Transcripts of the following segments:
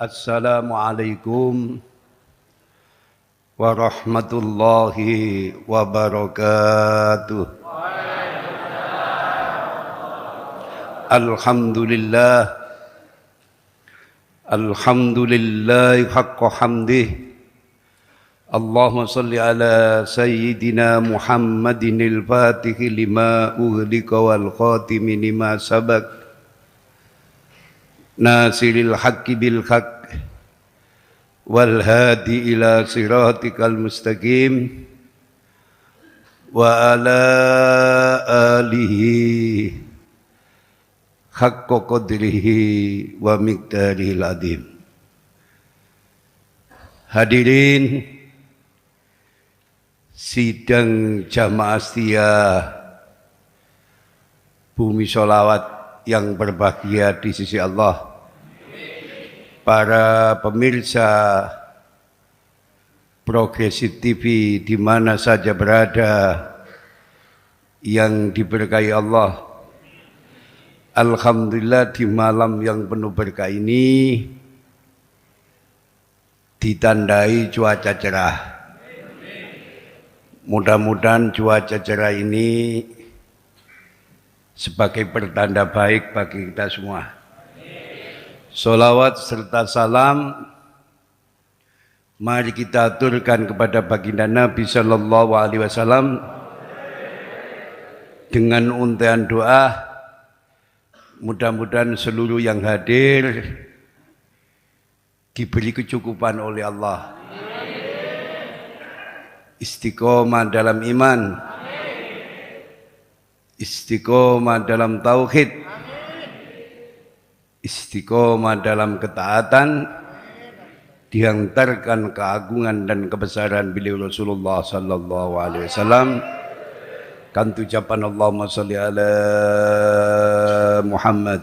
Assalamualaikum warahmatullahi wabarakatuh. Alhamdulillah, alhamdulillah haqqa hamdih. Allahumma salli ala sayyidina Muhammadin al-fatihi lima ughliqa wal khatimi lima sabaq nasiril haqqi bil haqq wal hadi ila siratikal mustaqim wa ala alihi haqqa qadrihi wa miqdarihil azim. Hadirin sidang jamaah setia Bumi Sholawat yang berbahagia di sisi Allah, para pemirsa Progresif TV di mana saja berada yang diberkahi Allah. Alhamdulillah di malam yang penuh berkah ini ditandai cuaca cerah. Mudah-mudahan cuaca cerah ini sebagai pertanda baik bagi kita semua. Sholawat serta salam mari kita aturkan kepada baginda Nabi Sallallahu Alaihi Wasallam dengan untayan doa. Mudah-mudahan seluruh yang hadir diberi kecukupan oleh Allah, istiqomah dalam iman, istiqomah dalam tauhid, istiqomah dalam ketaatan, dihantarkan keagungan dan kebesaran beliau Rasulullah sallallahu alaihi wasallam. Kan ucapan Allahumma sholli ala Muhammad.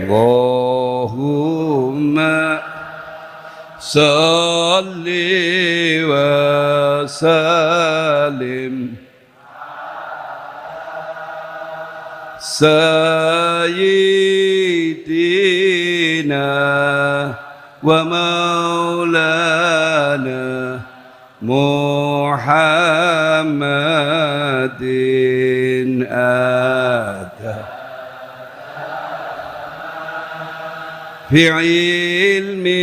Allahumma sholli wa sallim sayyidina wa maulana Muhammadin ada fi ilmillahi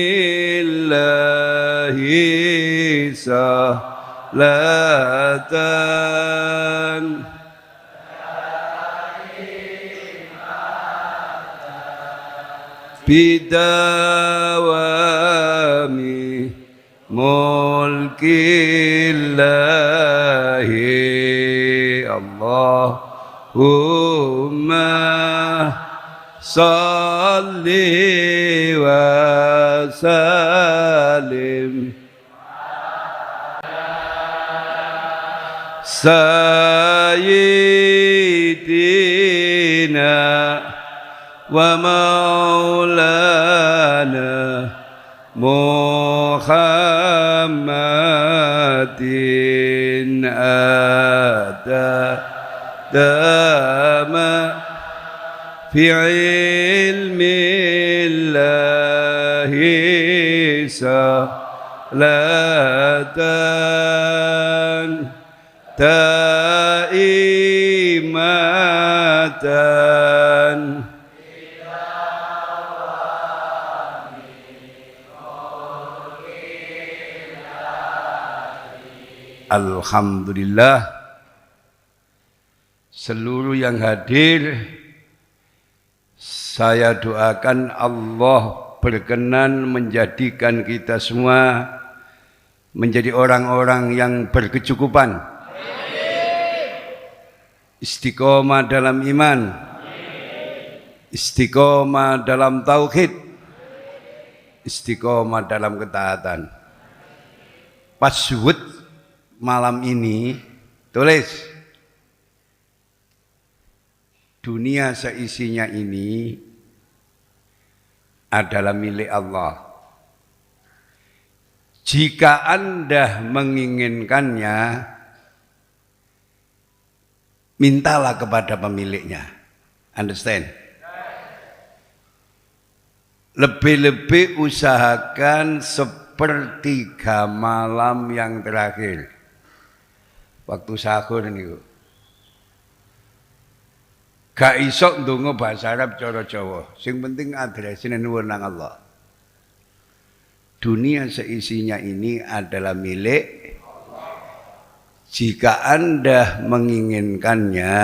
salatan bidawami mulkillahi. Allahumma salli wa sallim sayyidina wa maulana Muhammadin ada dama fi ilmillahi salatan taimatan Alhamdulillah, seluruh yang hadir saya doakan Allah berkenan menjadikan kita semua menjadi orang-orang yang berkecukupan, istiqomah dalam iman, istiqomah dalam tauhid, istiqomah dalam ketaatan. Password malam ini tulis, dunia seisinya ini adalah milik Allah. Jika Anda menginginkannya, mintalah kepada pemiliknya. Understand? Lebih-lebih usahakan sepertiga malam yang terakhir. Waktu sahur niku. Gak iso ndonga bahasa Arab cara Jawa. Sing penting adresine nuwun nang Allah. Dunia seisinya ini adalah milik Allah. Jika Anda menginginkannya,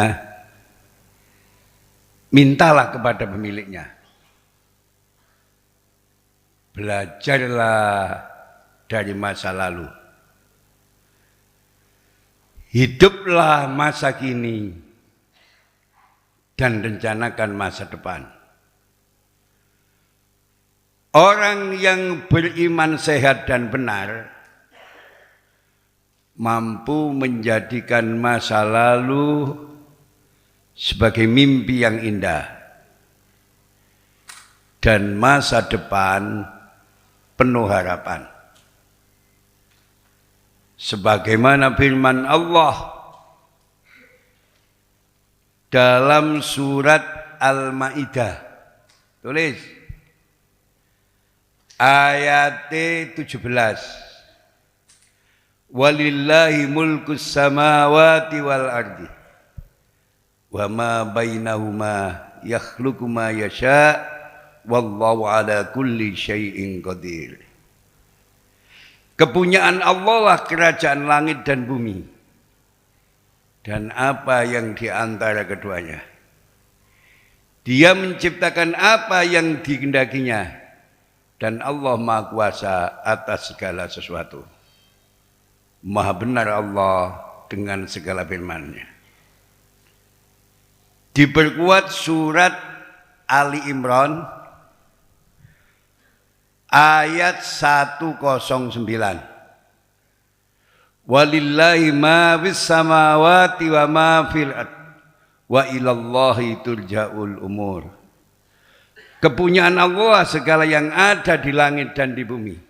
mintalah kepada pemiliknya. Belajarlah dari masa lalu. Hiduplah masa kini dan rencanakan masa depan. Orang yang beriman sehat dan benar mampu menjadikan masa lalu sebagai mimpi yang indah dan masa depan penuh harapan. Sebagaimana firman Allah dalam surat Al-Maidah. Tulis ayat 17. Walillahi mulkus samawati wal ardi wa ma bainahuma yakhluqu ma yasha wallahu ala kulli syai'in qadir. Kepunyaan Allah lah kerajaan langit dan bumi dan apa yang di antara keduanya. Dia menciptakan apa yang dikehendakinya dan Allah Maha Kuasa atas segala sesuatu. Maha benar Allah dengan segala firman-Nya. Diperkuat surat Ali Imran ayat 109. Walillahi ma fis samawati wa ma fil ard wa ilallahi turja'ul umur. Kepunyaan Allah segala yang ada di langit dan di bumi.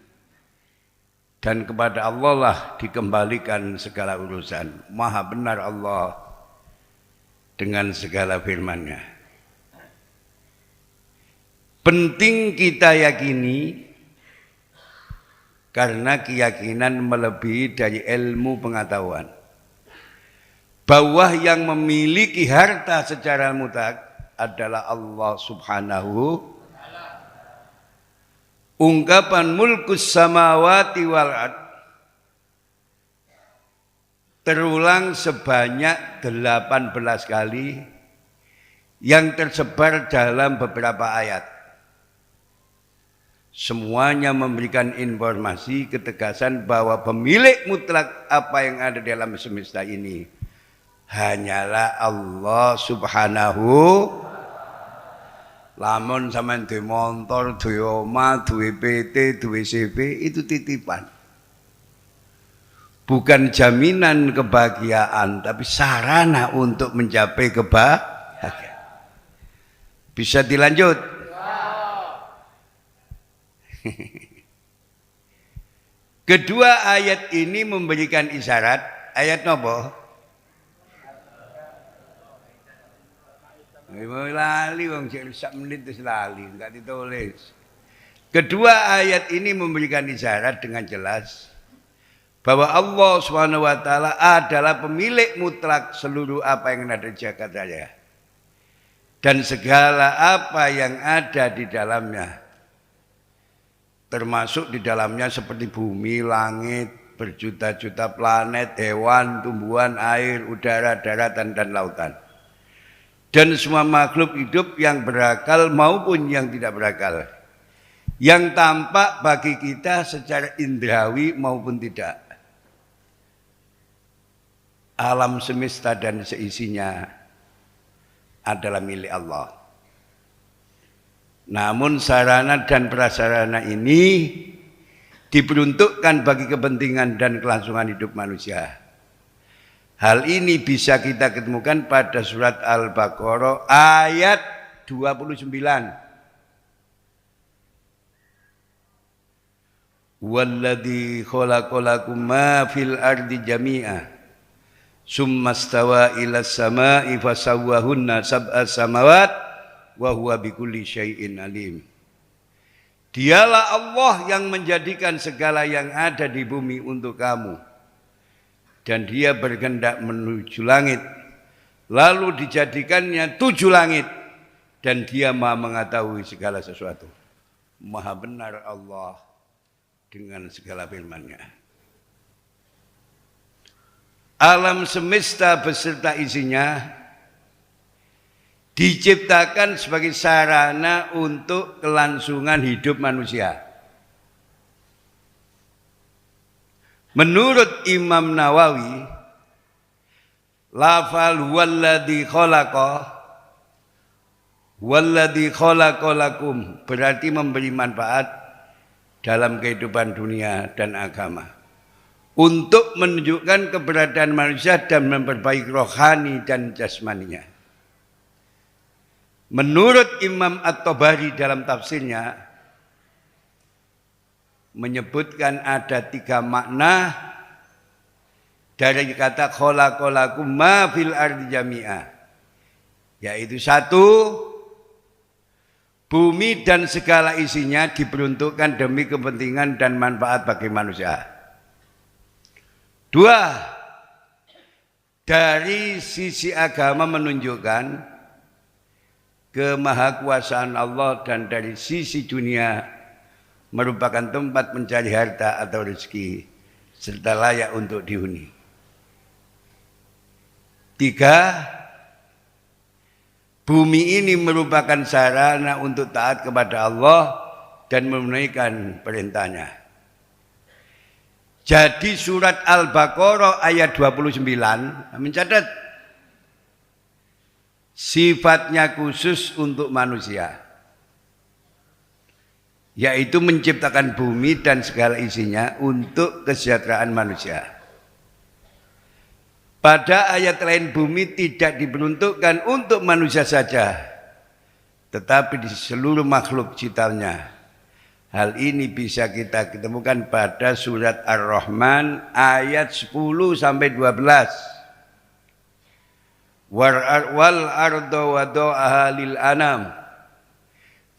Dan kepada Allah lah dikembalikan segala urusan. Maha benar Allah dengan segala firman-Nya. Penting kita yakini karena keyakinan melebihi dari ilmu pengetahuan. Bahwa yang memiliki harta secara mutlak adalah Allah Subhanahu. Ungkapan mulkus samawati wal ard terulang sebanyak 18 kali yang tersebar dalam beberapa ayat. Semuanya memberikan informasi ketegasan bahwa pemilik mutlak apa yang ada di alam semesta ini hanyalah Allah Subhanahu. Lamun sampean duwe motor, duwe omah, duwe PT, duwe CV itu titipan. Bukan jaminan kebahagiaan, tapi sarana untuk mencapai kebahagiaan. Bisa dilanjut? Kedua ayat ini memberikan isyarat. Ayat nopo? Lali wong sak menit wis lali, enggak ditulis. Kedua ayat ini memberikan isyarat dengan jelas bahwa Allah Subhanahu wa taala adalah pemilik mutlak seluruh apa yang ada di jagat raya. Dan segala apa yang ada di dalamnya. Termasuk di dalamnya seperti bumi, langit, berjuta-juta planet, hewan, tumbuhan, air, udara, daratan, dan lautan. Dan semua makhluk hidup yang berakal maupun yang tidak berakal. Yang tampak bagi kita secara indrawi maupun tidak. Alam semesta dan seisinya adalah milik Allah. Namun sarana dan prasarana ini diperuntukkan bagi kepentingan dan kelangsungan hidup manusia. Hal ini bisa kita ketemukan pada surat Al-Baqarah ayat 29. Walladzi khalaqalakum ma fil ardi jami'a summa stawa ila samai fasawwahunna sab'a samawat wa huwa bikulli syai'in alim. Dialah Allah yang menjadikan segala yang ada di bumi untuk kamu. Dan dia berkehendak menuju langit. Lalu dijadikannya 7 langit. Dan dia maha mengetahui segala sesuatu. Maha benar Allah dengan segala firman-Nya. Alam semesta beserta isinya diciptakan sebagai sarana untuk kelangsungan hidup manusia. Menurut Imam Nawawi, lafal walladzi khalaqa lakum berarti memberi manfaat dalam kehidupan dunia dan agama untuk menunjukkan keberadaan manusia dan memperbaiki rohani dan jasmaninya. Menurut Imam At-Tabari dalam tafsirnya menyebutkan ada 3 makna dari kata khalaqa lakum ma fil ardi jami'a, yaitu 1, bumi dan segala isinya diperuntukkan demi kepentingan dan manfaat bagi manusia. 2, dari sisi agama menunjukkan kemahakuasaan Allah, dan dari sisi dunia merupakan tempat mencari harta atau rezeki serta layak untuk dihuni. 3, bumi ini merupakan sarana untuk taat kepada Allah dan menunaikan perintahnya. Jadi surat Al-Baqarah ayat 29 mencatat sifatnya khusus untuk manusia, yaitu menciptakan bumi dan segala isinya untuk kesejahteraan manusia. Pada ayat lain bumi tidak diperuntukkan untuk manusia saja, tetapi di seluruh makhluk ciptaannya. Hal ini bisa kita ketemukan pada surat Ar-Rahman ayat 10 sampai 12. Wal arda wada'aha lil anam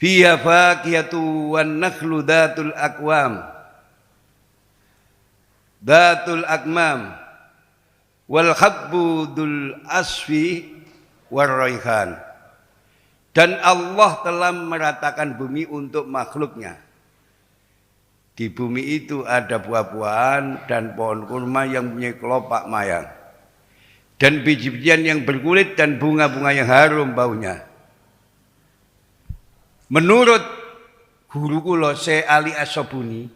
fiha faqiyatu wan nakhlu datul akmam wal habbu dzul asfi war raihan. Dan Allah telah meratakan bumi untuk makhluknya. Di bumi itu ada buah-buahan dan pohon kurma yang punya kelopak mayang, dan biji-bijian yang berkulit dan bunga-bunga yang harum baunya. Menurut guru kula Syekh Ali As-Sobuni,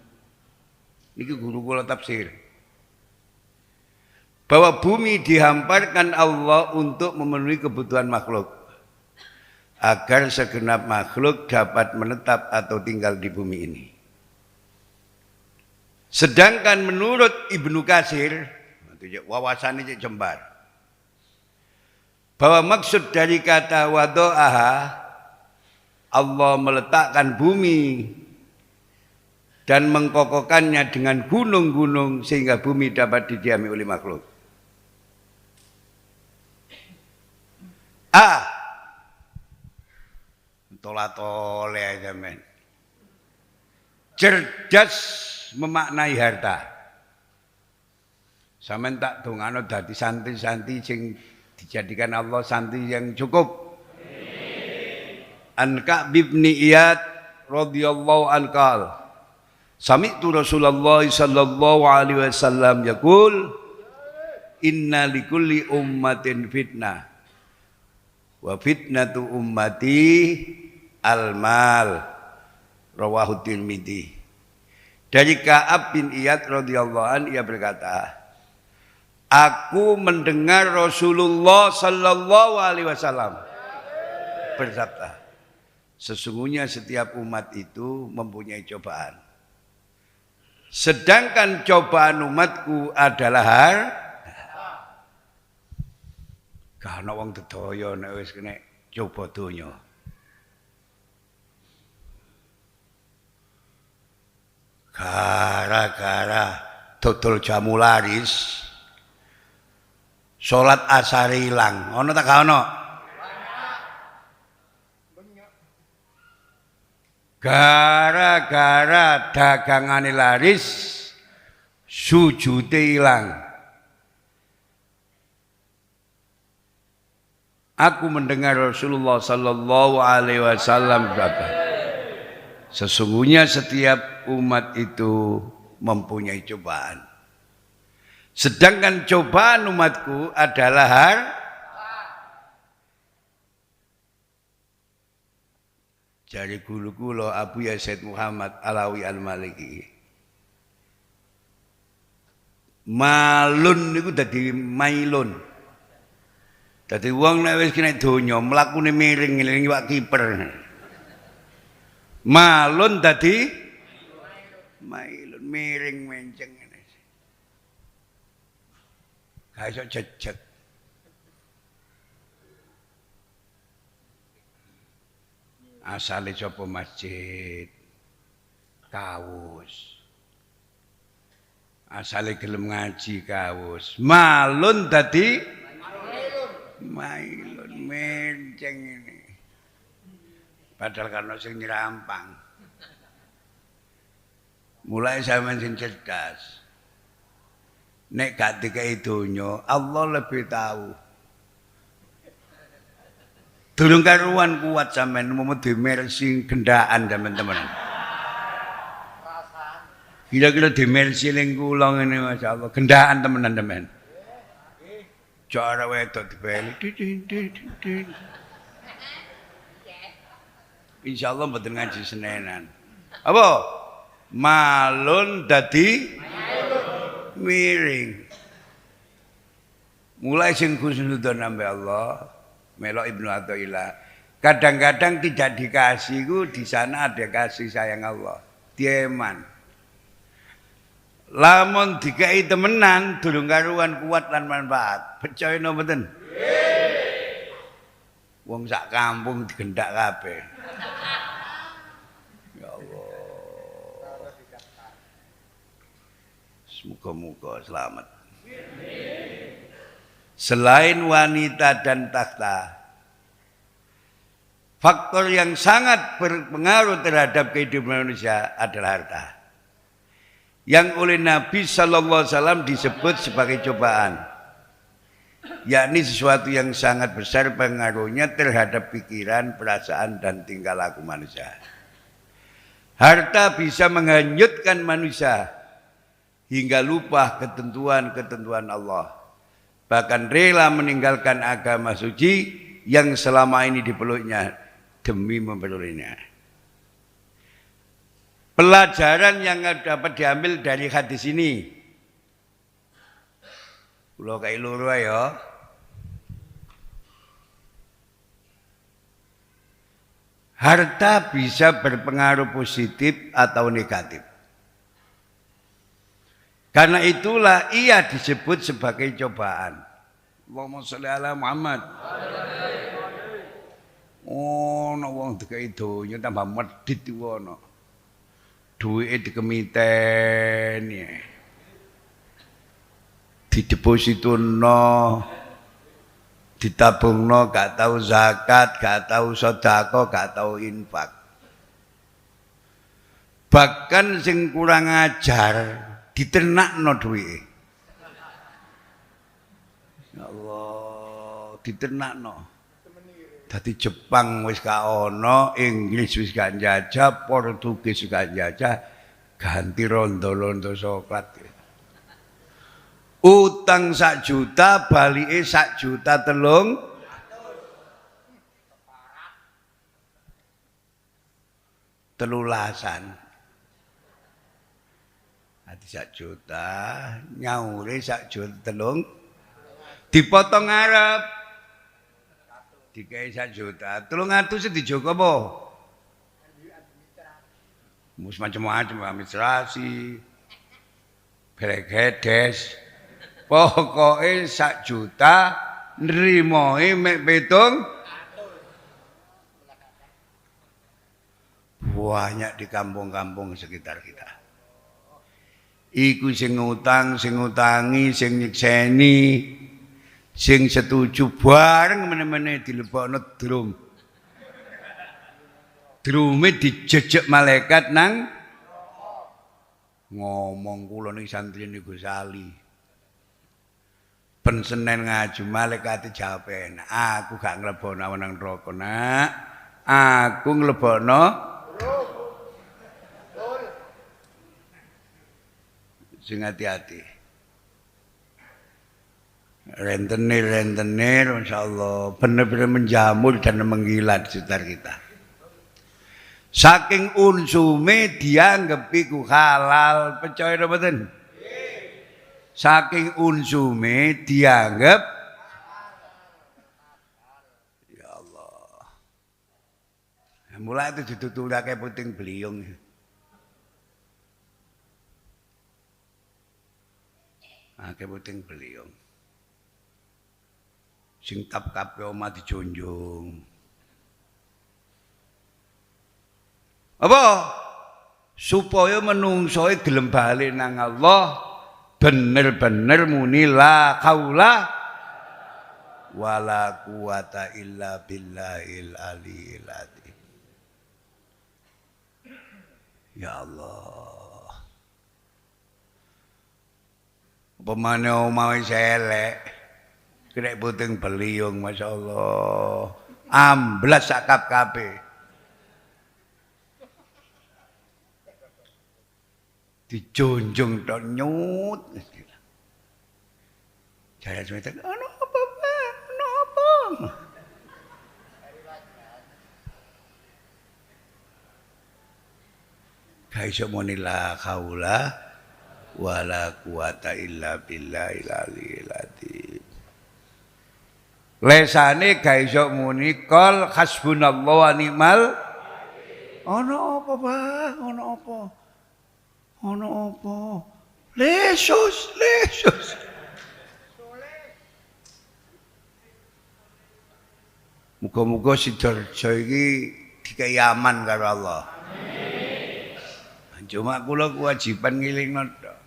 ini guru kula tafsir, bahwa bumi dihamparkan Allah untuk memenuhi kebutuhan makhluk, agar segenap makhluk dapat menetap atau tinggal di bumi ini. Sedangkan menurut Ibnu Katsir, wawasannya jembar, bahwa maksud dari kata wada'aha, Allah meletakkan bumi dan mengkokohkannya dengan gunung-gunung sehingga bumi dapat didiami oleh makhluk. Tola-tole aja men. Cerdas memaknai harta. Sampeyan tak dongano dadi santri-santri sing dijadikan Allah santri yang cukup. An Ka'b bin Iyad radhiyallahu anhu, sami'tu Rasulullah sallallahu alaihi wasallam yaqul, inna likulli ummatin fitnah wa fitnatu ummati al-mal, rawahu Tirmidzi. Dari Ka'ab bin Iyad radhiyallahu anhu, ia berkata, aku mendengar Rasulullah sallallahu alaihi wasallam bersabda, sesungguhnya setiap umat itu mempunyai cobaan. Sedangkan cobaan umatku adalah karena wong dedaya nek wis kena coba donya. Gara-gara dodol jamu laris, salat asar ilang. Ono tak gak ono? Gara-gara dagangane laris, sujude ilang. Aku mendengar Rasulullah sallallahu alaihi wasallam berkata, sesungguhnya setiap umat itu mempunyai cobaan. Sedangkan cobaan umatku adalah jari guru kula Abu Yazid Muhammad Alawi Al-Maliki. Malun niku dadi mailun. Dadi wong nek wis kena donya mlakune miring ngelingi wak kiper. Malun dadi mailun miring menceng ngene. Ga iso jejeg. Asale sapa masjid kawus. Asale gelem ngaji kawus. Malun dadi mailun menceng ini. Padahal karena sing nyerampang. Mulai sampean sing cerdas. Nek gak dikai donya, Allah lebih tahu. Durung karuan kuat sampean mau dimersi gendaan teman-teman. Kira-kira dimersi ning kula ngene masyaallah, gendaan temenan-teman. Cara wedok dibeli. Insyaallah mboten ngaji Senenan. Apa? Malun dadi miring. Mulai sing khusnudzon ambe Allah, melok Ibnu Athaillah. Kadang-kadang tidak dikasih ku di sana ada kasih sayang Allah. Dieman. Lamun dikai temenan durung karuan kuat lan manfaat. Percaya napa mboten? Wong sak kampung digendak kabeh. Ya Allah. Semoga-moga selamat. Selain wanita dan takhta, faktor yang sangat berpengaruh terhadap kehidupan manusia adalah harta. Yang oleh Nabi sallallahu alaihi wasallam disebut sebagai cobaan, yakni sesuatu yang sangat besar pengaruhnya terhadap pikiran, perasaan dan tingkah laku manusia. Harta bisa menghanyutkan manusia hingga lupa ketentuan-ketentuan Allah, bahkan rela meninggalkan agama suci yang selama ini dipeluknya demi memperolehinya. Pelajaran yang dapat diambil dari hadis ini, kula kae loro ya. Harta bisa berpengaruh positif atau negatif. Karena itulah ia disebut sebagai cobaan. Allahumma sholli ala Muhammad. Oh, nek wong dikai donya tambah medhit iku ana. Duwike dikemiten ya. Didepositono, ditabungno, gak tahu zakat, gak tahu sedekah, gak tahu infak. Bahkan sing kurang ajar diternakno duwike. Ya Allah, diternakno. Dadi Jepang wis gak ana, Inggris wis gak njajah, Portugis wis gak njajah, ganti rondo-rondo coklat. Utang 1 juta, balike 1 juta telung. Telulasan. Hati 1 juta, nyaure 1 juta telung. Dipotong Arab. Dikai 1 juta, 300 dijogo apa? Mus macam-macam administrasi, bregedes. Pokoke 1 juta nrimoe mek 7. Banyak di kampung-kampung sekitar kita. Iku sing ngutang, sing ngutangi, sing nyekseni, sing setuju bareng meneh-meneh dilebokno drum. drume dijejek malaikat nang ngomong kula niki santri niku Sali. Ben Senin ngaju malaikat jawab enak. Aku gak nglebono nang neraka, Nak. Aku nglebono sing hati-hati. Rentenir, insyaallah benar-benar menjamur dan mengkilat sekitar kita. Saking unsume dianggep iku halal, percaya apa mboten? Saking unsume dianggap ya Allah. Mulai itu ditutulake puting beliung. Akeh puting beliung. Sing tap-tape omah dijunjung. Apa? Supaya menungsoe gelem bali nang Allah bener-bener muni la haula wala quwata illa billahil aliyil azim. Ya Allah. Pemane omah wis elek. Krek puting beliung masyaallah. Amblas sak kabeh. Dijunjung tok nyut. Jaya semete, "Ono apa, Pak? Ono apa?" Ga iso muni la haula wala quwata illa billahil aliyil azim. Lesane ga iso muni qol hasbunallahu wa ni'mal. Ono apa, Pak? Ono apa? Ono apa? Lesus. Muga-muga Sidoarjo iki dikai aman karo Allah. Amin. Cuma kula kewajiban ngilingno tok.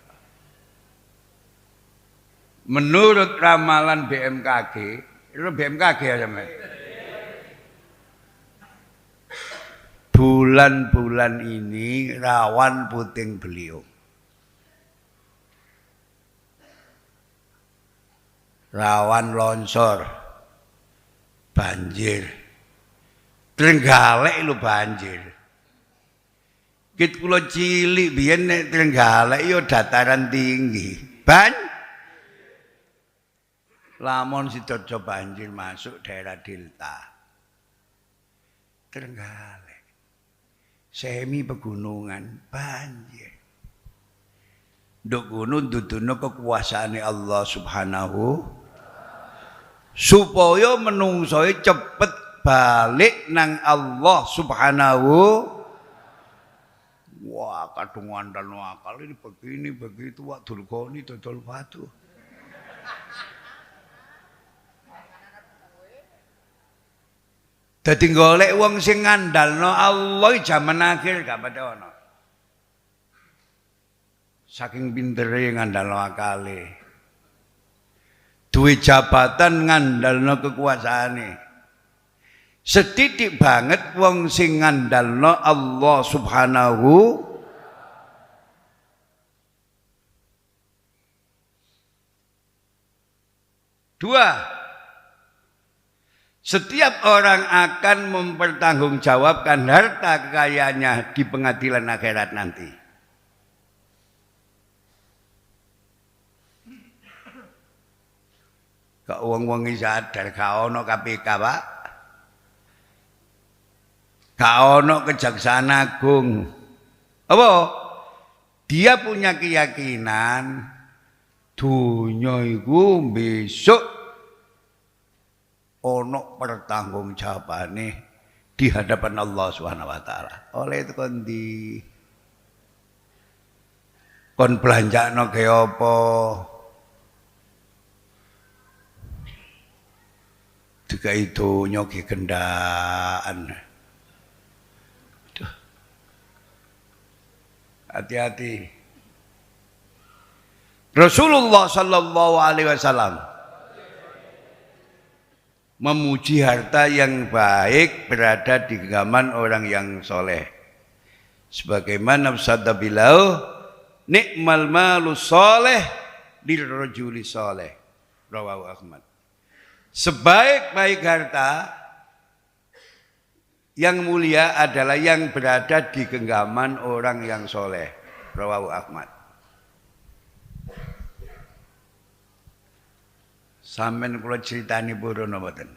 Menurut ramalan BMKG, itu BMKG ya sampe. Bulan-bulan ini rawan puting beliung. Rawan longsor. Banjir. Trenggalek lho banjir. Kit kula cilik biyen nek Trenggalek yo dataran tinggi. Lamun Sidoarjo banjir masuk daerah delta. Trenggalek. Semi pegunungan banjir. Nduk gunung duduno kekuasaane Allah Subhanahu supaya menungsoe cepet balik nang Allah Subhanahu. Wah, kadung ngandalno akal ini begini begitu wak durgoni dodol batu. Dadi golek wong sing ngandalno Allah jaman akhir gak padha ana. Saking pintere ngandalno akale. Duwe jabatan ngandalno kekuasaane. Setitik banget wong sing ngandalno Allah Subhanahu. Dua, setiap orang akan mempertanggungjawabkan harta kekayaannya di pengadilan akhirat nanti. Kok wong-wong iki sadar gak ono KPK, Pak. Gak ono Kejaksaan Agung. Apa? Dia punya keyakinan dunya iku besok ono pertanggungjawabane di hadapan Allah Subhanahu wa taala. Oleh itu kon belanjakno ge apa? Dikai donya ge kendaan. Hati-hati. Rasulullah sallallahu alaihi wasallam memuji harta yang baik berada di genggaman orang yang soleh. Sebagaimana sabda beliau, nikmal malu soleh lirrajuli soleh. Rawahu Ahmad. Sebaik-baik harta yang mulia adalah yang berada di genggaman orang yang soleh. Rawahu Ahmad. Sampeyan kula critani purun mboten?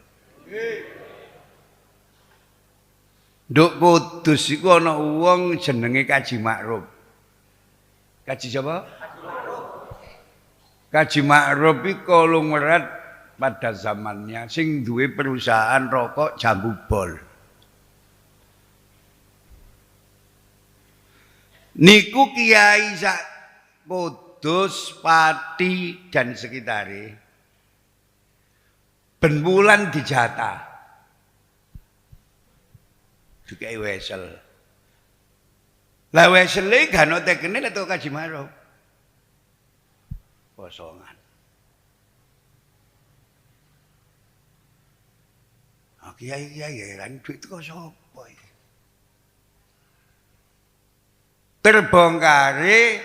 Nduk Kudus iku ana wong jenenge Kaji Ma'ruf. Kaji sapa? Kaji Ma'ruf iku konglomerat pada zamannya sing duwe perusahaan rokok Jambu Bol. Niku kiai sak Kudus, Pati dan sekitare ben bulan dijatah. Dikai wesel. Lah wesele gak ono tekene atau Kaji Ma'ruf. Kosongan. Kiai-kiai kan duit kok sapa iki? Terbongkare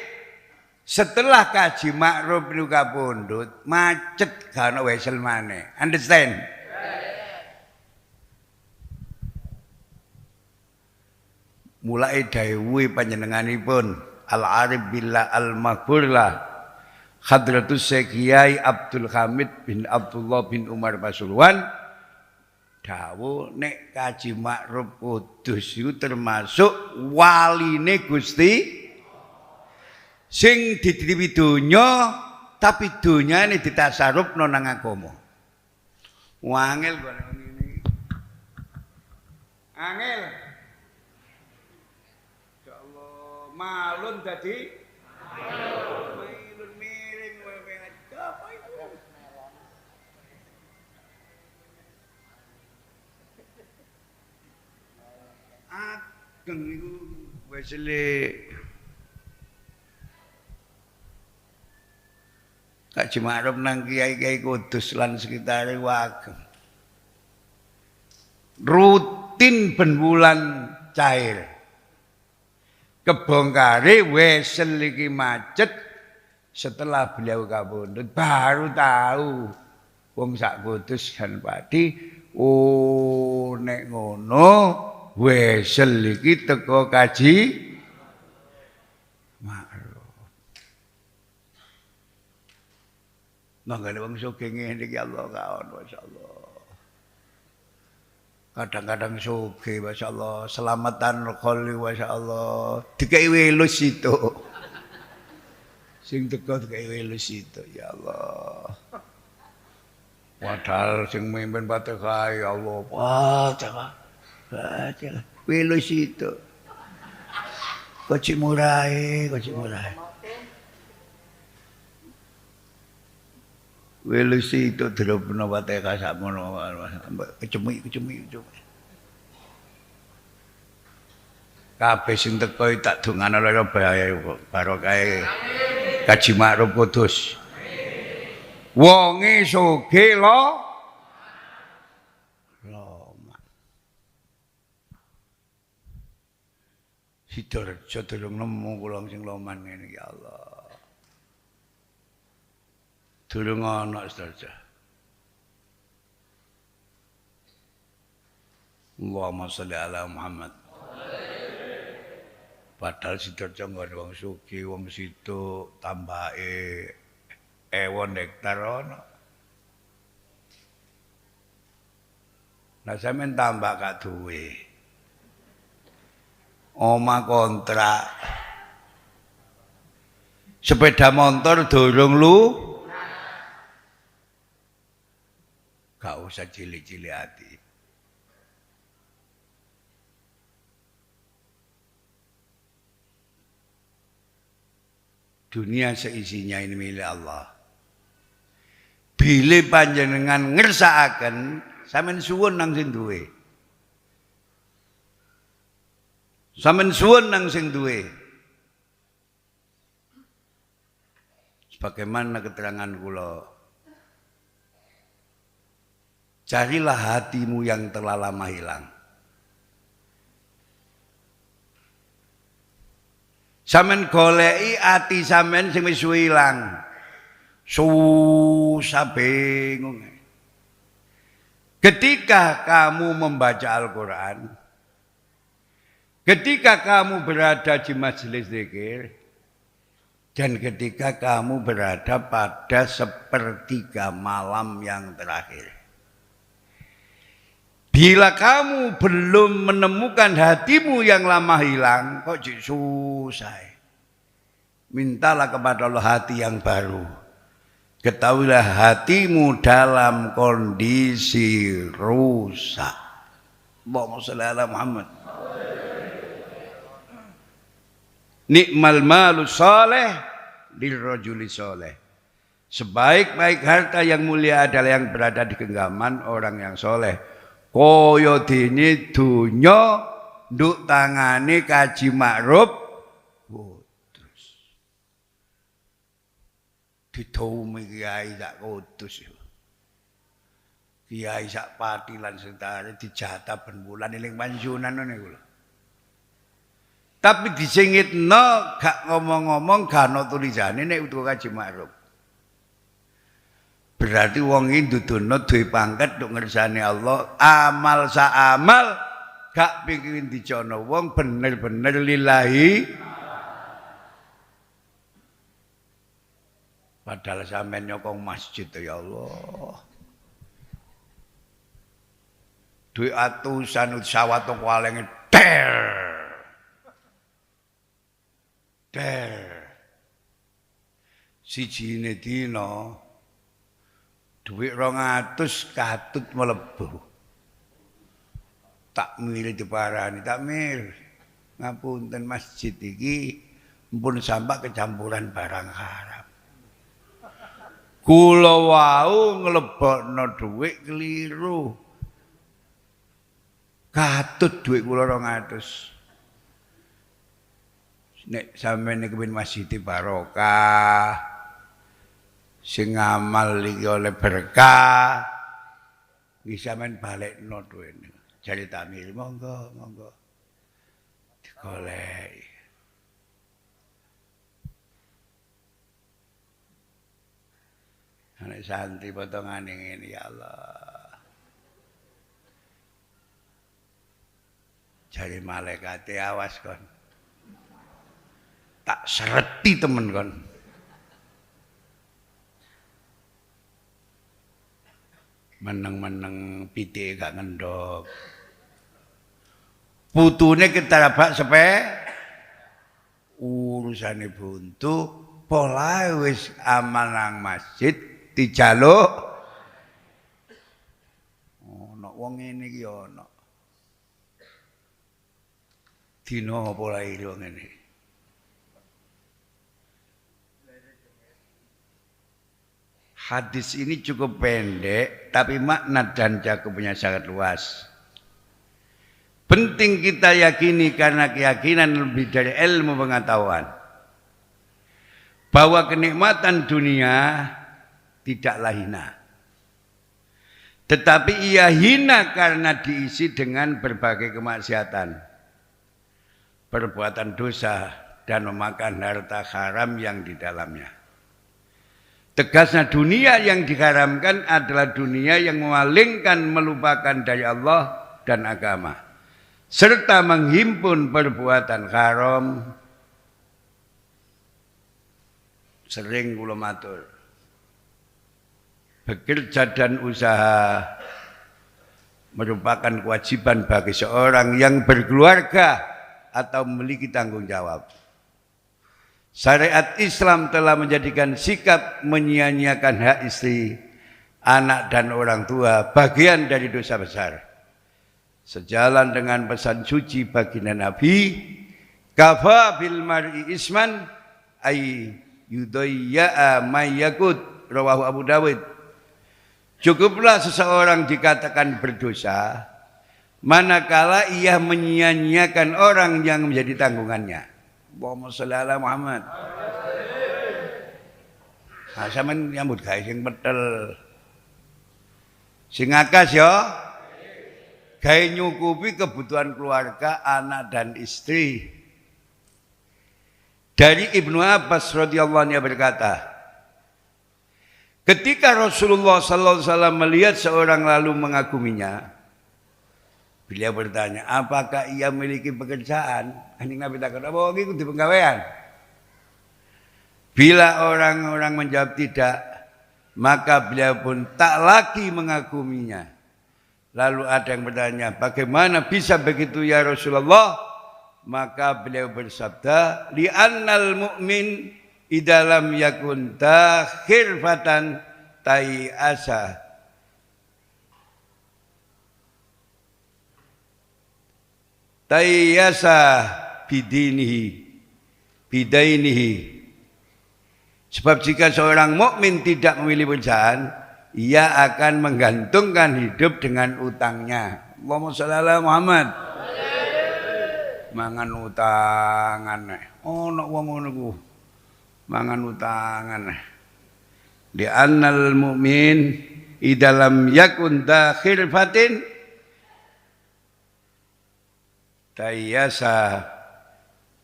setelah Kaji Ma'ruf niku kapundhut, macet gak ono wesel maneh. Understand? Mulai dawuhe panjenenganipun Al-Arif Billah Al-Maghfurlah Hadratus Syekh Kiai Abdul Hamid bin Abdullah bin Umar Pasuruan dawuh nek Kaji Ma'ruf Kudus iku termasuk waline Gusti sing dititipi donya tapi donyane ditasarufno nang agama. Wangel kok ngene. Angel. Insyaallah malun dadi malun miring wae apa itu? Ageng iku wesele Kaji Ma'ruf nang kiai-kiai Kudus lan sekitare wagem. Rutin ben bulan cair. Kebongkare wesel iki macet setelah beliau kapundhut baru tahu wong sak Kudus kan Pati oh nek ngono wesel iki teko Kaji Ma'ruf. Manggane wong sugih ngene iki Allah kaon masyaallah. Kadang-kadang sugih masyaallah, selamatan kholi masyaallah. Dikai welus itu. Sing teko dikai welus itu ya Allah. Padahal sing mimpin Fatihah ya Allah. Fatihah. Fatihah. Welus itu. Koci murai, koci murai. Welusi itu dirubna Fatihah sakmono kecemik. Kabeh sing teko tak dongano lara bahaya barokah Kaji Ma'ruf Kudus. Wonge sugih lo. Sidorejo durung nemu kula sing loman ngene ya Allah. Durung ana saja. Allahumma sholli ala Muhammad. Padahal Sidoarjo nggone wong sugih, wong situ tambake ewon hektar ana. Lah sampean tambah gak duwe. Omah kontrak. Sepeda motor durung lu. Gak usah cilik-cilik hati. Dunia seisinya ini milik Allah. Bila panjenengan ngersakaken, sampeyan suwun nang sing duwe. Sampeyan suwun nang sing duwe. Sebagaimana keterangan kula. Carilah hatimu yang telah lama hilang. Sampeyan goleki ati sampeyan sing wis ilang. Susah bingung. Ketika kamu membaca Al-Quran, ketika kamu berada di majelis zikir, dan ketika kamu berada pada sepertiga malam yang terakhir. Bila kamu belum menemukan hatimu yang lama hilang, kok susah. Mintalah kepada Allah hati yang baru. Ketahuilah hatimu dalam kondisi rusak. Allahumma shalli ala Muhammad. Nikmal malu saleh lirrajuli saleh. Sebaik-baik harta yang mulia adalah yang berada di genggaman orang yang soleh. Kaya dene donya nduk tangane kaji makruf terus didhawuhi kiai sak kudus. Kiai sak pati lan sentare dijatah ben wulan eling pensiunan ngene iku lho. Tapi disingitno gak ngomong-ngomong gak ana tulisane nek utuh kaji makruf. Berarti wong iki dudono duwe pangkat untuk ngersani Allah, amal sa amal gak pengin dicono wong bener-bener lillahi. Padahal sampeyan nyokong masjid ya Allah. Duwe atusan sawat kualenge der. Sijine dina duit 200 katut melebu. Takmir diparani, takmir. Ngapunten masjid iki mpun sampah kecampuran barang haram. Kula wau nglebokno dhuwit keliru. Katut dhuwit kula 200. Nek sampeyan kepengin masjid barokah, sing ngamal iki oleh berkah, iki sampeyan balekno dhuwit. Jare takmir monggo, monggo. Digoleki. Nek santri potongane ngene ya Allah. Jare malaikate awas kon. Tak sereti temen kon. Meneng-meneng pitike gak ngendhok. Putune ketarabak sepe urusane buntu, pola wis amal nang masjid dijaluk. Ono wong ngene iki ono. Dina apa lair wong ngene. Hadis ini cukup pendek, tapi makna dan cakupannya sangat luas. Penting kita yakini karena keyakinan lebih dari ilmu pengetahuan. Bahwa kenikmatan dunia tidaklah hina. Tetapi ia hina karena diisi dengan berbagai kemaksiatan. Perbuatan dosa dan memakan harta haram yang di dalamnya. Tegasnya dunia yang diharamkan adalah dunia yang memalingkan melupakan dari Allah dan agama. Serta menghimpun perbuatan haram. Sering kula matur. Bekerja dan usaha merupakan kewajiban bagi seorang yang berkeluarga atau memiliki tanggung jawab. Syariat Islam telah menjadikan sikap menyia-nyiakan hak istri, anak dan orang tua bagian dari dosa besar. Sejalan dengan pesan suci baginda Nabi, kafa bil mar'i isman ay yudayya may yakut, rawahu Abu Dawud. Cukuplah seseorang dikatakan berdosa manakala ia menyia-nyiakan orang yang menjadi tanggungannya. Allahumma sholli ala Muhammad. Nah, sampeyan nyambut gawe sing petel. Sing akas ya gawe nyukupi kebutuhan keluarga, anak dan istri. Dari Ibnu Abbas radhiyallahu anhu berkata, ketika Rasulullah sallallahu alaihi wasallam melihat seorang lalu mengaguminya, beliau bertanya, apakah ia memiliki pekerjaan? Kanjeng Nabi takut, apa iki kudu penggawean? Bila orang-orang menjawab tidak, maka beliau pun tak lagi mengaguminya. Lalu ada yang bertanya, bagaimana bisa begitu ya Rasulullah? Maka beliau bersabda, li'annal mu'min idalam yakun khirfatan tai'asa. Tayyasa bidainihi. Sebab jika seorang mukmin tidak memilih pekerjaan, ia akan menggantungkan hidup dengan utangnya. Allahumma shalli ala Muhammad. Mangan utangan. Ono wong ngono ku. Mangan utangan. Li annal mu'min idalam yakun khirfatin tayyasa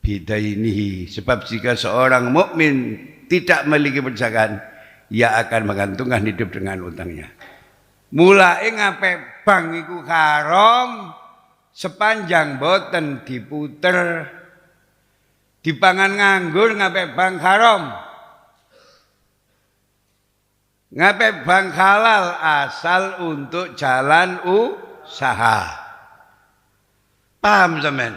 bidainihi. Sebab jika seorang mukmin tidak memiliki pekerjaan, ia akan menggantungkan hidup dengan utangnya. Mulai ngape bank iku haram sepanjang boten diputer. Dipangan nganggur ngape bank haram. Ngape bank halal asal untuk jalan usaha. Paham sampean?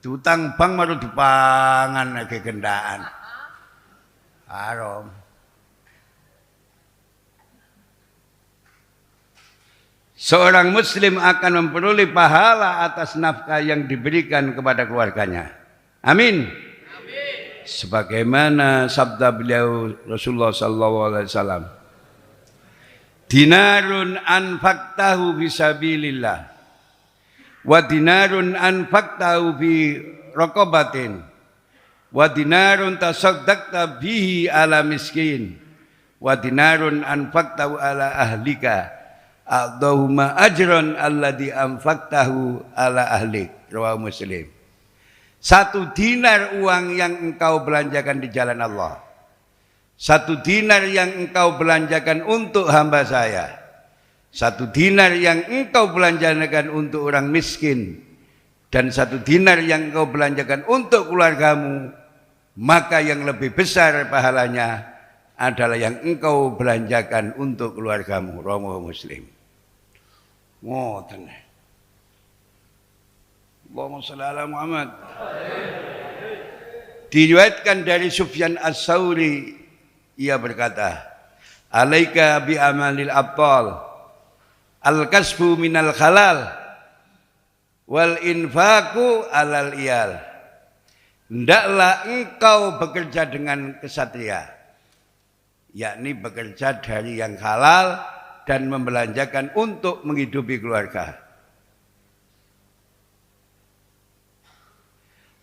Utang bank baru dipangan ke gendaan. Haram. Seorang muslim akan memperoleh pahala atas nafkah yang diberikan kepada keluarganya. Amin. Sebagaimana sabda beliau Rasulullah sallallahu alaihi wasallam. Dinarun anfaqtahu fisabilillah. Wa dinarun anfaqtahu bi raqabatin. Wa dinarun tasaddaqta bihi ala miskin. Wa dinarun anfaqtahu ala ahlika. A'dahuma ajran alladhi anfaqtahu ala ahlik. Rawahu Muslim. 1 dinar uang yang engkau belanjakan di jalan Allah. 1 dinar yang engkau belanjakan untuk hamba saya. 1 dinar yang engkau belanjakan untuk orang miskin. Dan 1 dinar yang engkau belanjakan untuk keluargamu. Maka yang lebih besar pahalanya adalah yang engkau belanjakan untuk keluargamu. Rawahu Muslim. Ngoten. Allahumma shalli ala Muhammad. Diriwayatkan dari Sufyan As-Tsauri, ia berkata, alaika bi amalil abtal al-kasbu minal halal wal infaqu alal iyal. Hendaklah engkau bekerja dengan kesatria, yakni bekerja dari yang halal dan membelanjakan untuk menghidupi keluarga.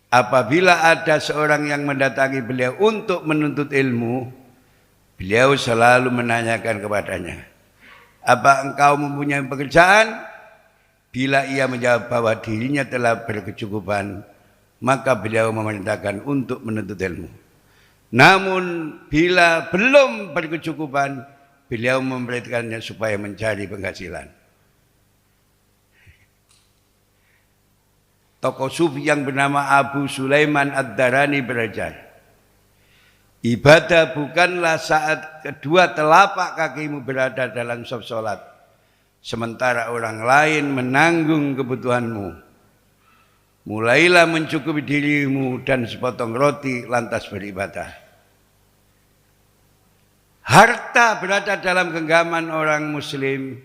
Apabila ada seorang yang mendatangi beliau untuk menuntut ilmu, beliau selalu menanyakan kepadanya, apa engkau mempunyai pekerjaan? Bila ia menjawab bahwa dirinya telah berkecukupan, maka beliau memerintahkan untuk menuntut ilmu. Namun bila belum berkecukupan, beliau memerintahkannya supaya mencari penghasilan. Tokoh sufi yang bernama Abu Sulaiman Ad-Darani berajar, ibadah bukanlah saat kedua telapak kakimu berada dalam saf salat, sementara orang lain menanggung kebutuhanmu. Mulailah mencukupi dirimu dan sepotong roti, lantas beribadah. Harta berada dalam genggaman orang muslim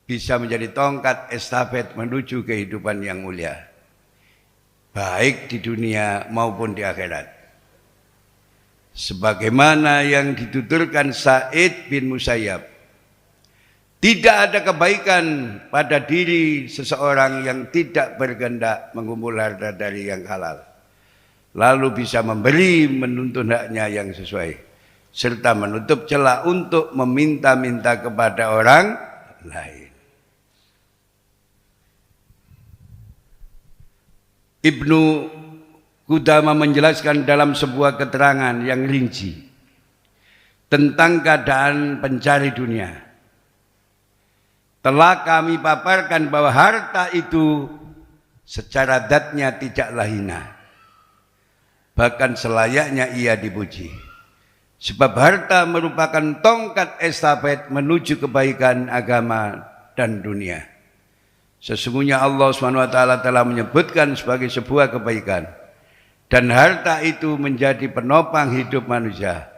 bisa menjadi tongkat estafet menuju kehidupan yang mulia, baik di dunia maupun di akhirat. Sebagaimana yang dituturkan Sa'id bin Musayyab, tidak ada kebaikan pada diri seseorang yang tidak berkehendak mengumpul harta dari yang halal, lalu bisa memberi menuntun haknya yang sesuai. serta menutup celah untuk meminta-minta kepada orang lain. Ibnu Qudamah menjelaskan dalam sebuah keterangan yang rinci tentang keadaan pencari dunia. Telah kami paparkan bahwa harta itu secara zatnya tidaklah hina, bahkan selayaknya ia dipuji. Sebab harta merupakan tongkat estafet menuju kebaikan agama dan dunia. Sesungguhnya Allah SWT telah menyebutkan sebagai sebuah kebaikan, dan harta itu menjadi penopang hidup manusia.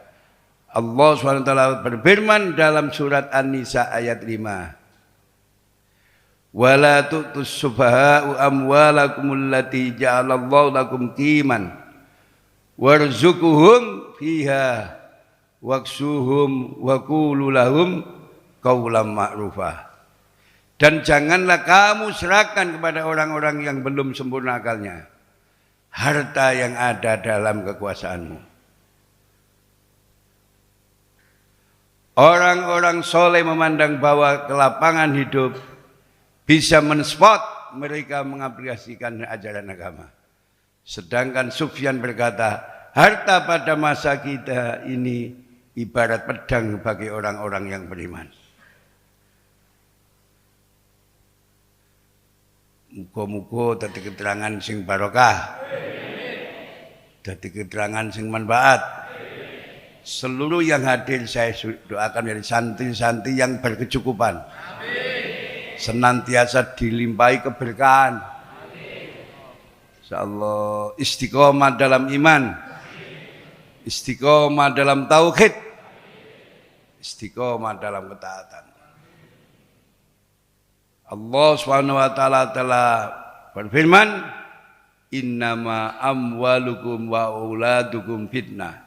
Allah SWT berfirman dalam surat An-Nisa ayat 5. Wala tu'tus subha'u amwalakumul lati ja'alallahu lakum qiman warzuquhum fiha waksuhum wa qulu lahum qaulan ma'rufa. Dan janganlah kamu serahkan kepada orang-orang yang belum sempurna akalnya harta yang ada dalam kekuasaanmu. Orang-orang soleh memandang bahwa kelapangan hidup bisa menspot mereka mengaplikasikan ajaran agama. Sedangkan Sufyan berkata, harta pada masa kita ini ibarat pedang bagi orang-orang yang beriman. Muga-muga dadi keterangan sing barokah, dadi keterangan sing manfaat. Seluruh yang hadir saya doakan dari santri-santri yang berkecukupan, senantiasa dilimpahi keberkahan. Insyaallah istiqomah dalam iman, istiqomah dalam tauhid, istiqomah dalam ketaatan. Allah SWT telah berfirman, innama amwalukum wa auladukum fitnah.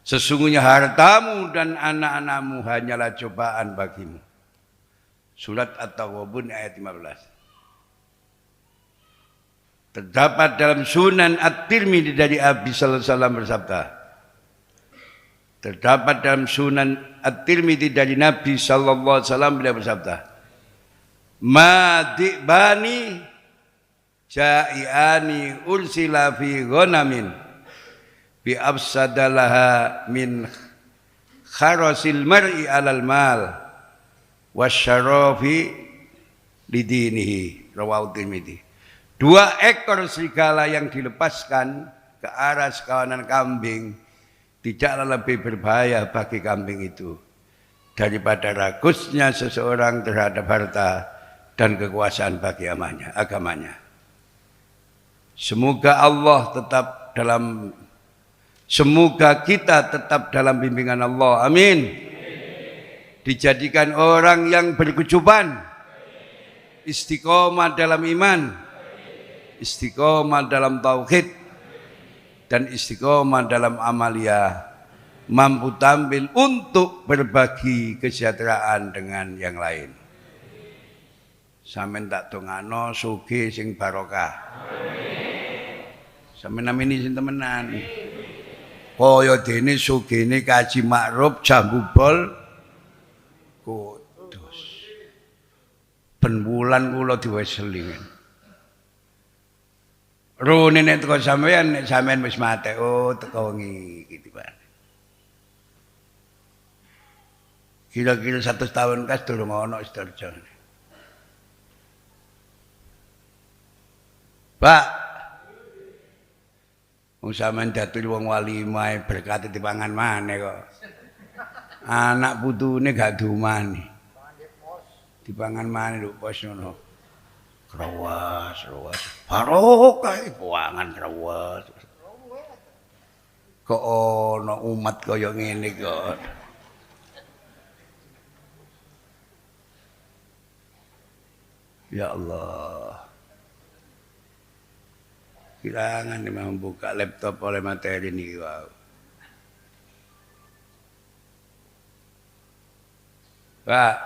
Sesungguhnya hartamu dan anak-anakmu hanyalah cobaan bagimu. Surat At-Taghabun ayat 15. Terdapat dalam Sunan At-Tirmidzi dari Abi sallallahu alaihi wasallam bersabda. Terdapat dalam Sunan At-Tirmidzi dari Nabi sallallahu alaihi wasallam beliau bersabda, Madibani ja'iani ursila fi ghanamin bi afsadalaha min kharasil mar'i alal mal wasyarafi lidinihi rawahu Tirmidzi. 2 ekor serigala yang dilepaskan ke arah sekawanan kambing tidaklah lebih berbahaya bagi kambing itu daripada ragusnya seseorang terhadap harta dan kekuasaan bagi agamanya. Semoga kita tetap dalam bimbingan Allah. Amin. Dijadikan orang yang berkecukupan, istiqomah dalam iman, istiqomah dalam tauhid, dan istiqomah dalam amalia, mampu tampil untuk berbagi kesejahteraan dengan yang lain. Sampeyan tak dongano sugih sing barokah. Sampeyan namine sing temenan. Kaya dene sugihne Kaji Ma'ruf Jambu Bol Kudus. Ben wulan kula diweseli. Rone nek teko sampeyan wis mate, oh teko wengi iki Pak. Kira-kira 100 tahun kas durung ana Sidoarjo. Pak, wong sampean datul wong wali mae berkat dipangan maneh kok. Anak putune gak dumani. Dipangan maneh lho pos ngono. Krawas. Barokah pangan krawas. Kok ana umat kaya ngene kok. Ya Allah. Kirangan memang buka laptop oleh materi ini. Wow. Pak,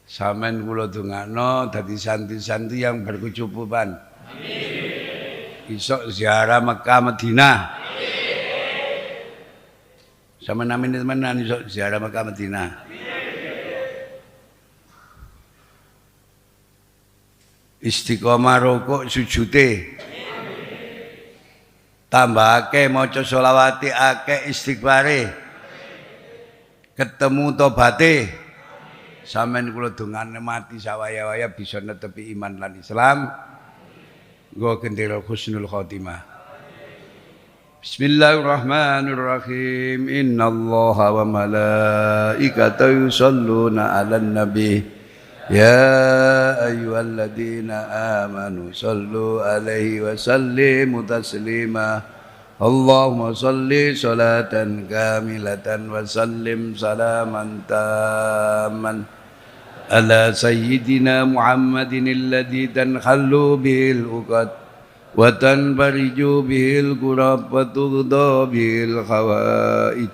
sampean kula dongakno dadi santri-santri yang berkecukupan. Amin. Isok ziarah Mekah Madinah. Amin. Sama namin temenan iso ziarah Mekah Madinah. Istiqomah rukuk sujute. Tambahake maca sholawati akeh istighfare. Ketemu tobaté. Sampeyan kula dongane mati sawaya-waya bisa netepi iman lan Islam. Nggo gendera husnul khotimah. Bismillahirrahmanirrahim. Innallaha wa malaikatahu yusholluna 'alan nabi. Ya ayyuhalladzina amanu shallu 'alaihi wa sallimu taslima. Allahumma shalli sholatan kamilatan wa sallim salaman tamman ala sayyidina Muhammadin alladzi tanhallu bihil uqad wa tanfariju bihil kurab wa tughda bihil khawaij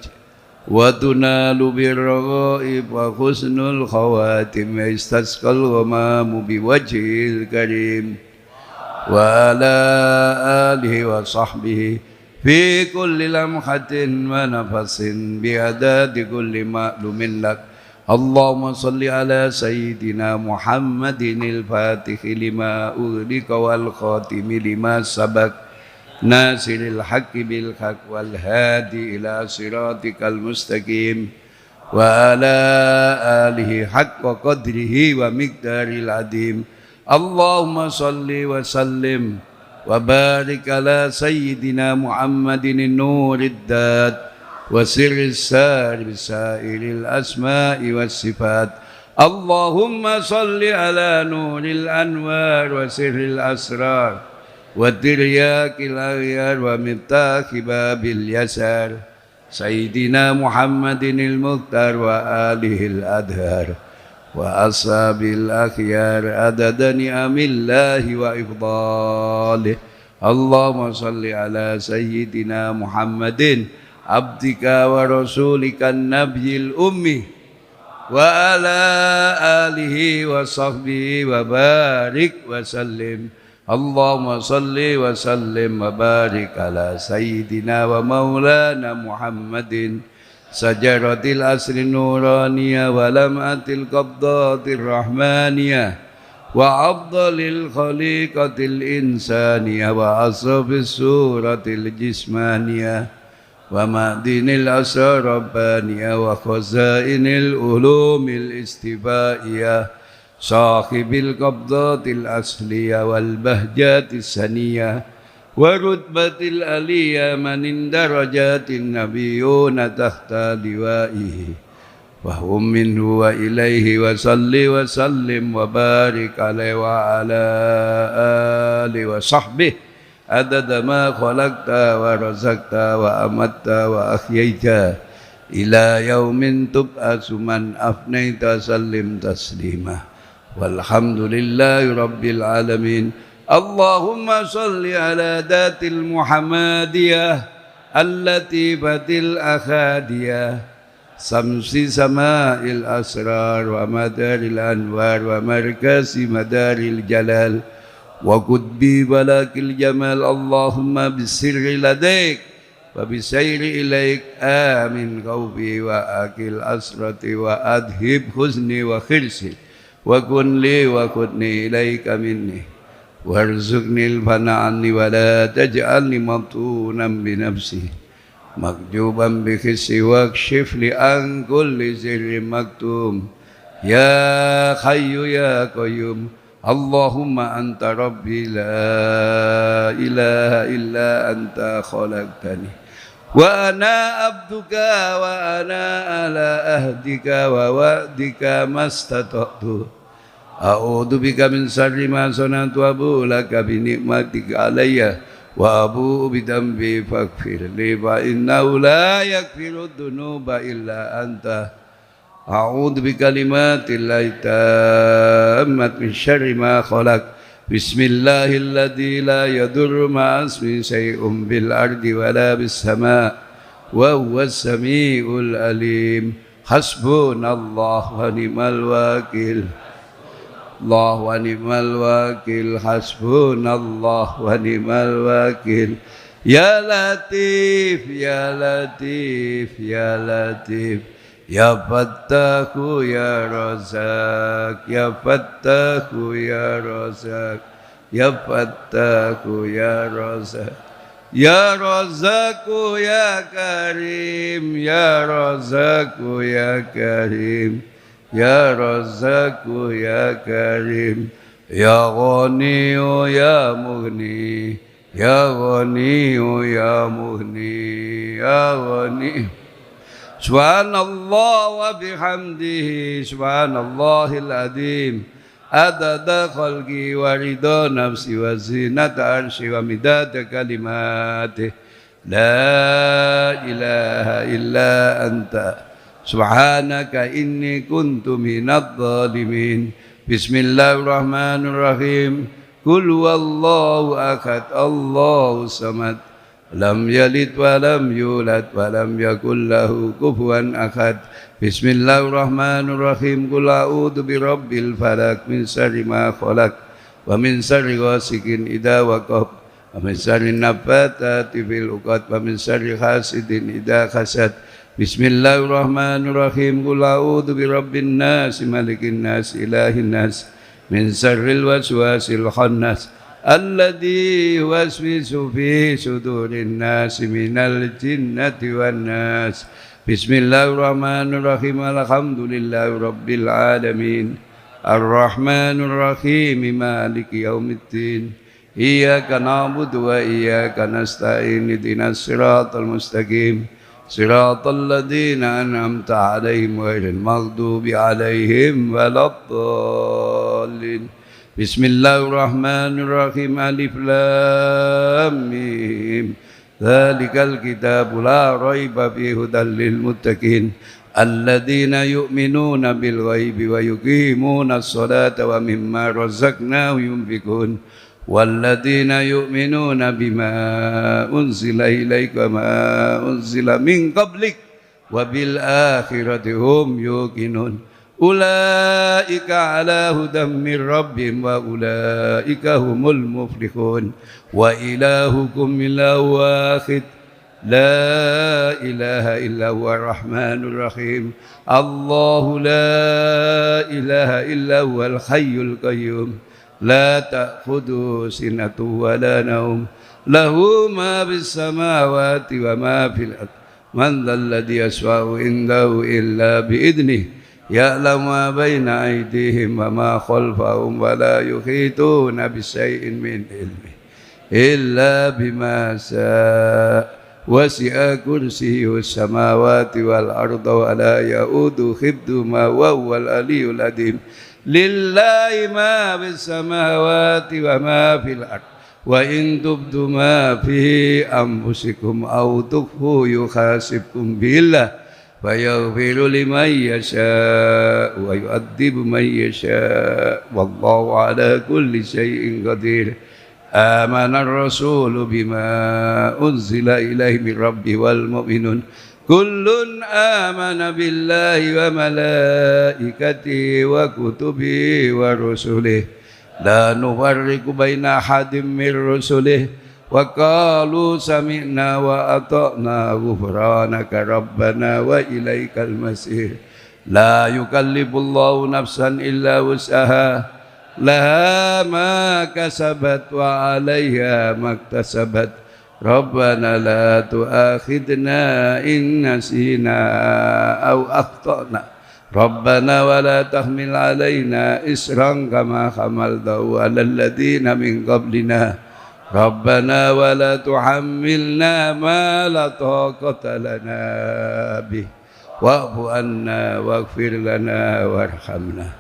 wa tunalu birraghaib wa husnul khawatim istasqal ghamamu biwajhil karim wa ala alihi wa sahbihi fi kulli lamhatin wa nafasin bi'adadi kulli ma'lumin lak. Allahumma salli ala sayyidina Muhammadin al-Fatih lima ughliqa wal khatimi lima sabaq nasiril haqqi bil haqq wal hadi ila siratikal mustaqim wa ala alihi haqqa qadrihi wa miqdaril adim. Allahumma salli wa sallim wa barik ala sayyidina Muhammadin an-nurid dad wa sirris sar bisairil asma'i was sifat. Allahumma salli ala nuril anwar wa sirril asrar wa tiryakil aghyar wa miftahi babil yasar sayyidina Muhammadin al-mukhtar wa alihil adhar wa ashabil akhyar adada ni'amillahi wa ifdalih. Allahumma salli ala sayyidina Muhammadin abdika wa rasulika nabiyil ummi wa ala alihi wa sahbihi wa barik wa sallim. Allahumma salli wa sallim wa barik ala sayyidina wa maulana Muhammadin sajaratil asri nuraniyah wa lam'atil qabdatir rahmaniyah wa afdalil khaliqatil insaniyah wa asrafis suratil jismaniyah wa ma'dinil asrar rabbaniyah wa khazainil ulumil istifaiyah sahibil qabdatil asliyah wal bahjatis saniyah wa rutbatil aliyah manin darajatin nabiyyuna tahta liwaihi wa hum minhu wa ilaihi wa salli wa sallim wa barik alaihi wa ala alihi wa sahbihi adada ma khalaqta wa razaqta wa amatta wa ahyaita ila yaumin tub'atsu man afnaita sallim taslima walhamdulillahi rabbil alamin. Allahumma salli ala datil muhammadiyah allatifatil akhadiyah samsi sama'il asrar wa madaril anwar wa markasi madaril jalal wa qudbi balakil jamal. Allahumma bisirri ladaik wa bisayri ilaik amin khawfi wa akil asrati wa adhib huzni wa khirsi wa kunli wa kudni ilaika minni warzuqnil fana'anni wa la taj'alni mabtunan bi nafsi makjuban bi khissi wakshifli an kulli sirrin maktum ya khayyu ya qayyum. Allahumma anta rabbi la ilaha illa anta khalaqtani wa ana abduka wa ana ala ahdika wa wa'dika mastata'tu a'udzu bika min syarri ma sana'tu wa abu'u laka bi ni'matika alayya wa abu'u bi dhanbi faghfir li fa innahu la yaghfiru dzunuba illa anta. A'udzu bikalimatillahit tammat min syarri ma khalaq. Bismillahilladzi la yadurru ma'a ismihi syai'un bil ardi wala bis sama' wa huwas samiul alim. Hasbunallahu wa ni'mal wakil. Allah wa ni'mal wakil. Hasbunallahu wa ni'mal wakil. Ya Latif, Ya Latif, Ya Latif, Ya Fattahu Ya Razak, Ya Fattahu Ya Razak, Ya Fattahu Ya Razak, Ya Razaku Ya Karim, Ya Razaku Ya Karim, Ya Razaku Ya Karim, Ya Ghaniyu Ya Mughni, Ya Ghaniyu Ya Mughni, Ya Ghani. Subhanallah wa bihamdihi, Subhanallahil azim, adada khalqi wa ridha nafsi wa zinata arshi wa midada kalimati. La ilaha illa anta subhanaka inni kuntu minadh dhalimin. Bismillahirrahmanirrahim. Qul huwallahu ahad, Allahu samad, lam yalid wa lam yulad wa lam yakul lahu kufuwan ahad. Bismillahirrahmanirrahim. Qul a'udzu birabbil falaq min syarri ma khalaq wa min syarri ghasikin idza waqab wa min syarri nafathati fil 'uqad wa min syarri hasidin idza hasad. Bismillahirrahmanirrahim. Qul a'udzu birabbin nas malikin nas ilahin nas min syarril waswasil khannas alladzi yuwaswisu fi sudurin nas minal jinnati wan nas. Bismillahirrahmanirrahim. Alhamdulillahi rabbil alamin, arrahmanir rahim, maliki yaumiddin, iyyaka na'budu wa iyyaka nasta'in, ihdinas siratal mustaqim, siratal ladzina an'amta 'alaihim ghairil maghdubi 'alaihim waladdallin. Bismillahirrahmanirrahim. Alif lam mim. Dzalikal kitabu la raiba fihi hudal lil muttaqin alladzina yu'minuna bil ghaibi wa yuqimunas sholata wa mimma razaqnahum yunfiqun walladzina yu'minuna bima unzila ilaika wa ma unzila min qablik wa bil akhirati hum yuqinun. Ulaika ala hudam min rabbihim wa ulaika humul muflihun. Wa ilahukum ilahu wahid, la ilaha illa huwa rahmanur rahim. Allahu la ilaha illa huwal hayyul qayyum, la ta'khudhuhu sinatun wa la nawm, lahu ma bis samawati wa ma fil ardh. Man dhal ladzi yashfa'u indahu illa bi idnihi, ya'lamu ma baina aydihim wa ma khalfahum wa la yuhituna bi syai'in min ilmihi illa bima syaa. Wasi'a kursiyyus samawati wal arda wa la ya'udu hifdzuhuma wa huwal aliyyul azim. Lillahi ma bis samawati wa ma fil ardh wa in tubdu ma fi anfusikum aw tukhfu yuhasibkum billah fayaghfiru liman yasha wa yu'adzibu man yasha wallahu ala kulli syai'in qadir. Amana ar-rasulu bima unzila ilaihi min rabbi wal mu'minun kullun amana billahi wa malaikatihi wa kutubihi wa rusulihi la nufarriqu baina ahadin min rusulihi wa qalu sami'na wa ata'na ghufranaka rabbana wa ilaikal masir. La yukallifullahu nafsan illa wus'aha, laha ma kasabat wa 'alaiha maktasabat. Rabbana la tu'akhidna in nasina aw akhtana. Rabbana wa la tahmil 'alaina isran kama hamaltahu 'alal ladzina min qablina. Rabbana wa la tuhammilna ma la taqata lana bih wa'fu anna waghfir lana warhamna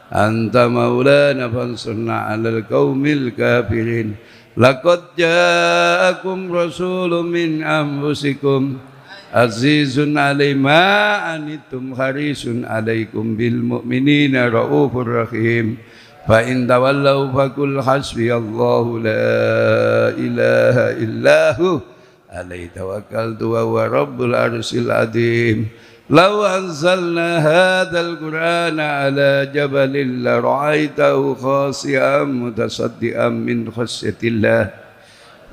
anta maulana fansurna 'alal qaumil kafirin. Laqad ja'akum rasulun min anfusikum azizun 'alaihi ma anittum harisun 'alaikum bil mu'minina raufur rahim. Fa in tawallaw faqul hasbiyallahu la ilaha illahu alaihi tawakkaltu wa huwa rabbul arsyil azim. Law anzalna hadzal qur'ana ala jabalin la ra'aitahu khashi'an mutasaddian min khasyatillah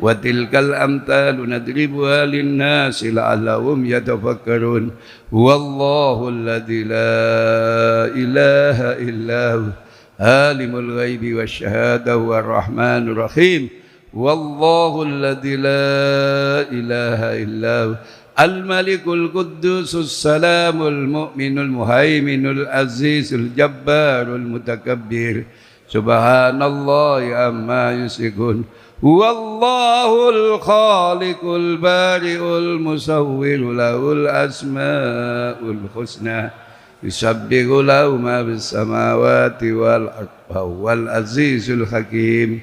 وتلك الأمثال نضربها للناس لعلهم يتفكرون هو الله الذي لا إله إلا هو عالم الغيب والشهادة هو الرحمن الرحيم والله الذي لا إله إلا هو الملك القدوس السلام المؤمن المهيمن العزيز الجبار المتكبر سبحان الله عما يشركون هو الله الخالق البارئ المصور له الأسماء الحسنى يسبح له ما في السماوات والأرض وهو العزيز الحكيم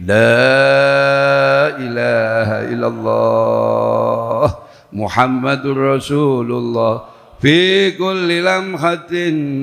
لا إله إلا الله محمد رسول الله في كل لمحة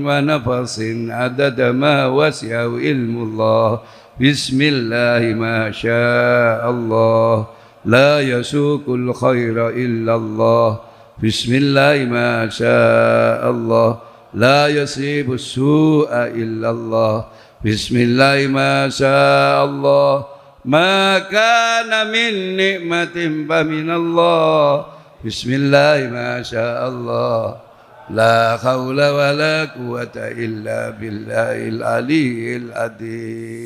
ونفس عدد ما وسعه علم الله بسم الله ما شاء الله لا يسوق الخير إلا الله بسم الله ما شاء الله لا يصيب السوء إلا الله بسم الله ما شاء الله ما كان من نعمة فمن الله بسم الله ما شاء الله لا حول ولا قوة إلا بالله العلي العظيم